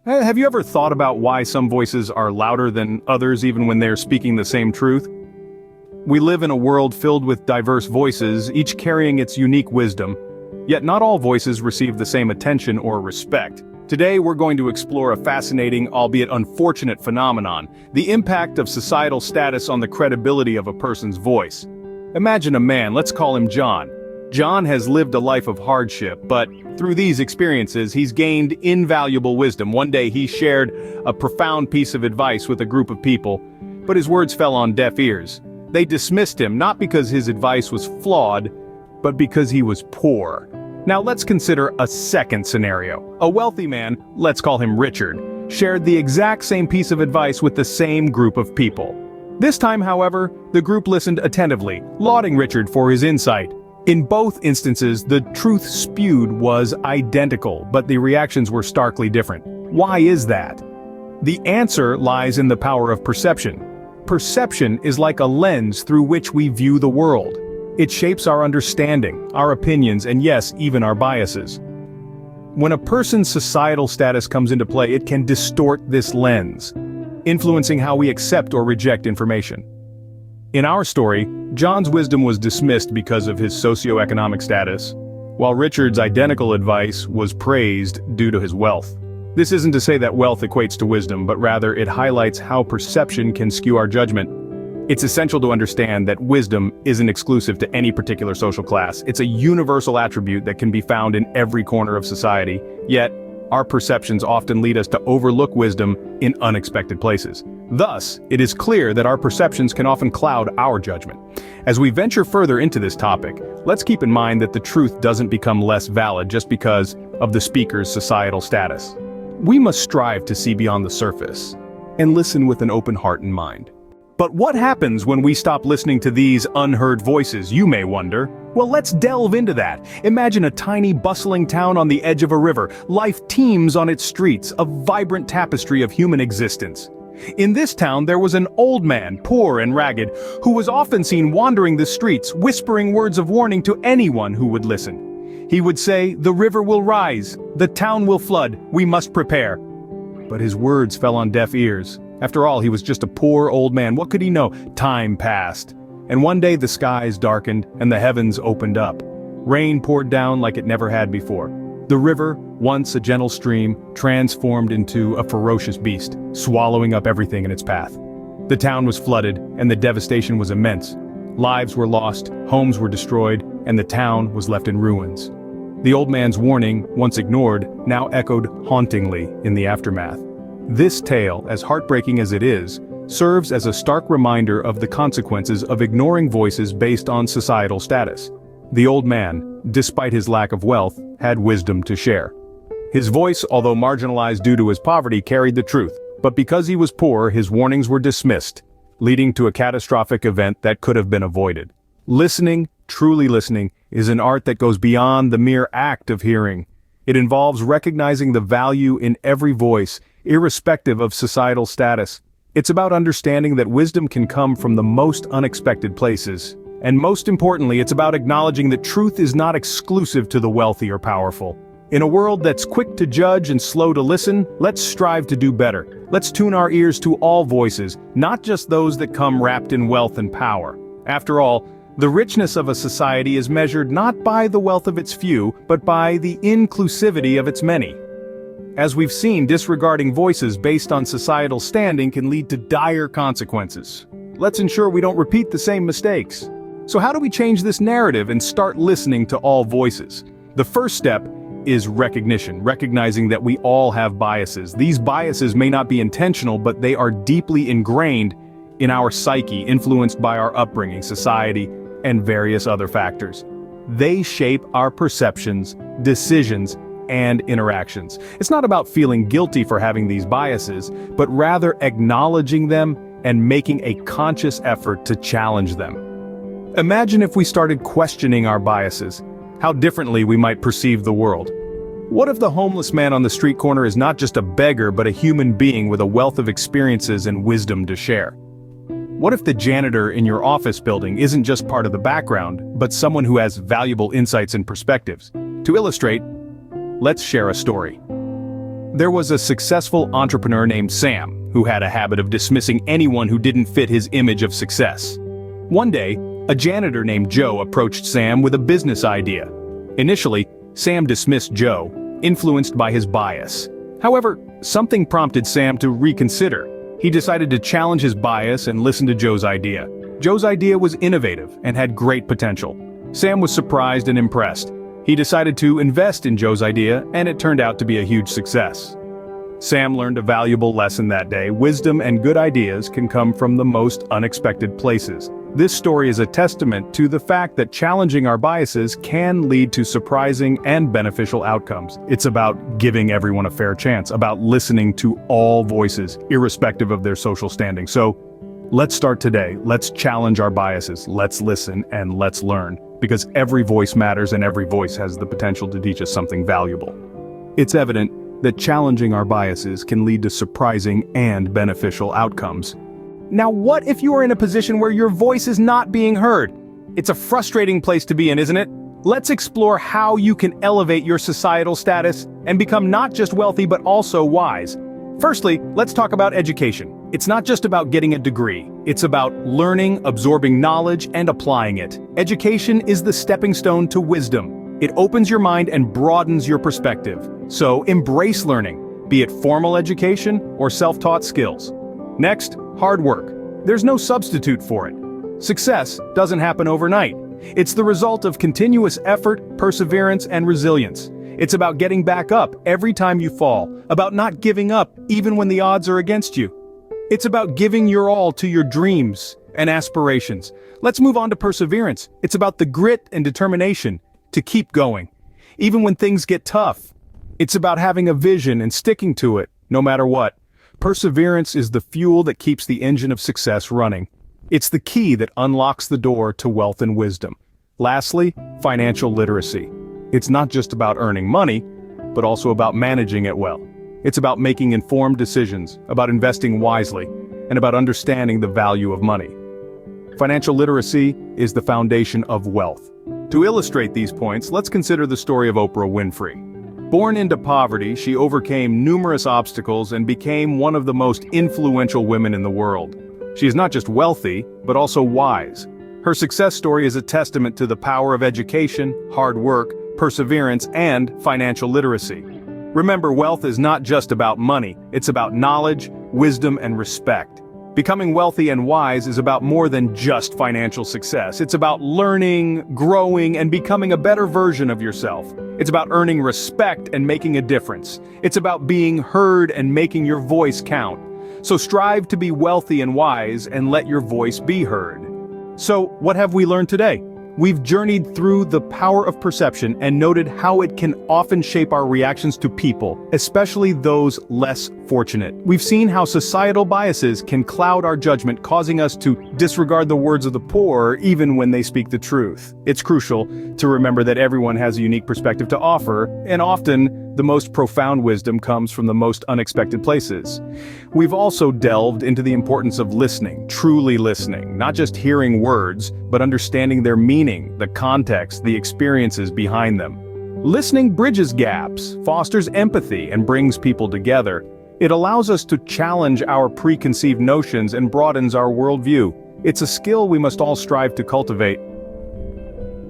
Have you ever thought about why some voices are louder than others even when they're speaking the same truth? We live in a world filled with diverse voices, each carrying its unique wisdom. Yet not all voices receive the same attention or respect. Today we're going to explore a fascinating, albeit unfortunate phenomenon: the impact of societal status on the credibility of a person's voice. Imagine a man, let's call him John. John has lived a life of hardship, but through these experiences he's gained invaluable wisdom. One day he shared a profound piece of advice with a group of people, but his words fell on deaf ears. They dismissed him not because his advice was flawed, but because he was poor. Now let's consider a second scenario. A wealthy man, let's call him Richard, shared the exact same piece of advice with the same group of people. This time, however, the group listened attentively, lauding Richard for his insight. In both instances, the truth spewed was identical, but the reactions were starkly different. Why is that? The answer lies in the power of perception. Perception is like a lens through which we view the world. It shapes our understanding, our opinions, and yes, even our biases. When a person's societal status comes into play, it can distort this lens, influencing how we accept or reject information. In our story, John's wisdom was dismissed because of his socioeconomic status, while Richard's identical advice was praised due to his wealth. This isn't to say that wealth equates to wisdom, but rather it highlights how perception can skew our judgment. It's essential to understand that wisdom isn't exclusive to any particular social class. It's a universal attribute that can be found in every corner of society, yet our perceptions often lead us to overlook wisdom in unexpected places. Thus, it is clear that our perceptions can often cloud our judgment. As we venture further into this topic, let's keep in mind that the truth doesn't become less valid just because of the speaker's societal status. We must strive to see beyond the surface and listen with an open heart and mind. But what happens when we stop listening to these unheard voices, you may wonder? Well, let's delve into that. Imagine a tiny, bustling town on the edge of a river. Life teems on its streets, a vibrant tapestry of human existence. In this town there was an old man, poor and ragged, who was often seen wandering the streets, whispering words of warning to anyone who would listen. He would say, "The river will rise, the town will flood, we must prepare." But his words fell on deaf ears. After all, he was just a poor old man. What could he know? Time passed. And one day the skies darkened and the heavens opened up. Rain poured down like it never had before. The river, once a gentle stream, transformed into a ferocious beast, swallowing up everything in its path. The town was flooded, and the devastation was immense. Lives were lost, homes were destroyed, and the town was left in ruins. The old man's warning, once ignored, now echoed hauntingly in the aftermath. This tale, as heartbreaking as it is, serves as a stark reminder of the consequences of ignoring voices based on societal status. The old man, despite his lack of wealth, had wisdom to share. His voice, although marginalized due to his poverty, carried the truth, but because he was poor, his warnings were dismissed, leading to a catastrophic event that could have been avoided. Listening, truly listening, is an art that goes beyond the mere act of hearing. It involves recognizing the value in every voice, irrespective of societal status. It's about understanding that wisdom can come from the most unexpected places. And most importantly, it's about acknowledging that truth is not exclusive to the wealthy or powerful. In a world that's quick to judge and slow to listen, let's strive to do better. Let's tune our ears to all voices, not just those that come wrapped in wealth and power. After all, the richness of a society is measured not by the wealth of its few, but by the inclusivity of its many. As we've seen, disregarding voices based on societal standing can lead to dire consequences. Let's ensure we don't repeat the same mistakes. So how do we change this narrative and start listening to all voices? The first step is recognition, recognizing that we all have biases. These biases may not be intentional, but they are deeply ingrained in our psyche, influenced by our upbringing, society, and various other factors. They shape our perceptions, decisions, and interactions. It's not about feeling guilty for having these biases, but rather acknowledging them and making a conscious effort to challenge them. Imagine if we started questioning our biases, how differently we might perceive the world. What if the homeless man on the street corner is not just a beggar but a human being with a wealth of experiences and wisdom to share? What if the janitor in your office building isn't just part of the background, but someone who has valuable insights and perspectives? To illustrate, let's share a story. There was a successful entrepreneur named Sam, who had a habit of dismissing anyone who didn't fit his image of success. One day, a janitor named Joe approached Sam with a business idea. Initially, Sam dismissed Joe, influenced by his bias. However, something prompted Sam to reconsider. He decided to challenge his bias and listen to Joe's idea. Joe's idea was innovative and had great potential. Sam was surprised and impressed. He decided to invest in Joe's idea, and it turned out to be a huge success. Sam learned a valuable lesson that day: wisdom and good ideas can come from the most unexpected places. This story is a testament to the fact that challenging our biases can lead to surprising and beneficial outcomes. It's about giving everyone a fair chance, about listening to all voices, irrespective of their social standing. So, let's start today. Let's challenge our biases. Let's listen and let's learn. Because every voice matters and every voice has the potential to teach us something valuable. It's evident that challenging our biases can lead to surprising and beneficial outcomes. Now, what if you are in a position where your voice is not being heard? It's a frustrating place to be in, isn't it? Let's explore how you can elevate your societal status and become not just wealthy but also wise. Firstly, let's talk about education. It's not just about getting a degree. It's about learning, absorbing knowledge, and applying it. Education is the stepping stone to wisdom. It opens your mind and broadens your perspective. So embrace learning, be it formal education or self-taught skills. Next, hard work. There's no substitute for it. Success doesn't happen overnight. It's the result of continuous effort, perseverance, and resilience. It's about getting back up every time you fall, about not giving up even when the odds are against you. It's about giving your all to your dreams and aspirations. Let's move on to perseverance. It's about the grit and determination to keep going, even when things get tough. It's about having a vision and sticking to it, no matter what. Perseverance is the fuel that keeps the engine of success running. It's the key that unlocks the door to wealth and wisdom. Lastly, financial literacy. It's not just about earning money, but also about managing it well. It's about making informed decisions, about investing wisely, and about understanding the value of money. Financial literacy is the foundation of wealth. To illustrate these points, let's consider the story of Oprah Winfrey. Born into poverty, she overcame numerous obstacles and became one of the most influential women in the world. She is not just wealthy, but also wise. Her success story is a testament to the power of education, hard work, perseverance, and financial literacy. Remember, wealth is not just about money, it's about knowledge, wisdom, and respect. Becoming wealthy and wise is about more than just financial success. It's about learning, growing, and becoming a better version of yourself. It's about earning respect and making a difference. It's about being heard and making your voice count. So strive to be wealthy and wise and let your voice be heard. So, what have we learned today? We've journeyed through the power of perception and noted how it can often shape our reactions to people, especially those less fortunate. We've seen how societal biases can cloud our judgment, causing us to disregard the words of the poor even when they speak the truth. It's crucial to remember that everyone has a unique perspective to offer, and often the most profound wisdom comes from the most unexpected places. We've also delved into the importance of listening, truly listening, not just hearing words, but understanding their meaning, the context, the experiences behind them. Listening bridges gaps, fosters empathy, and brings people together. It allows us to challenge our preconceived notions and broadens our worldview. It's a skill we must all strive to cultivate.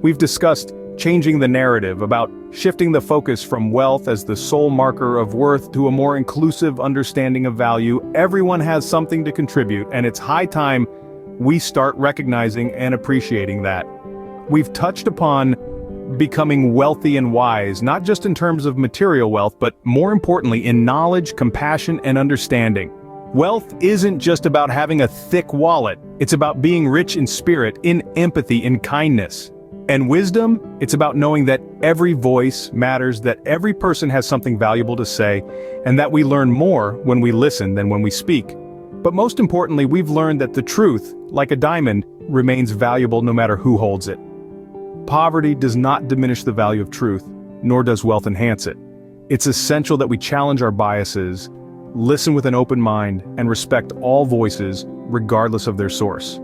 We've discussed changing the narrative, about shifting the focus from wealth as the sole marker of worth to a more inclusive understanding of value. Everyone has something to contribute, and it's high time we start recognizing and appreciating that. We've touched upon becoming wealthy and wise, not just in terms of material wealth, but more importantly in knowledge, compassion, and understanding. Wealth isn't just about having a thick wallet, it's about being rich in spirit, in empathy, in kindness. And wisdom, it's about knowing that every voice matters, that every person has something valuable to say, and that we learn more when we listen than when we speak. But most importantly, we've learned that the truth, like a diamond, remains valuable no matter who holds it. Poverty does not diminish the value of truth, nor does wealth enhance it. It's essential that we challenge our biases, listen with an open mind, and respect all voices, regardless of their source.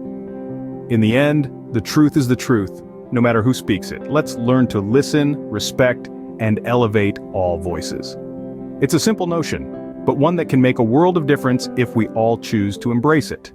In the end, the truth is the truth, no matter who speaks it. Let's learn to listen, respect, and elevate all voices. It's a simple notion, but one that can make a world of difference if we all choose to embrace it.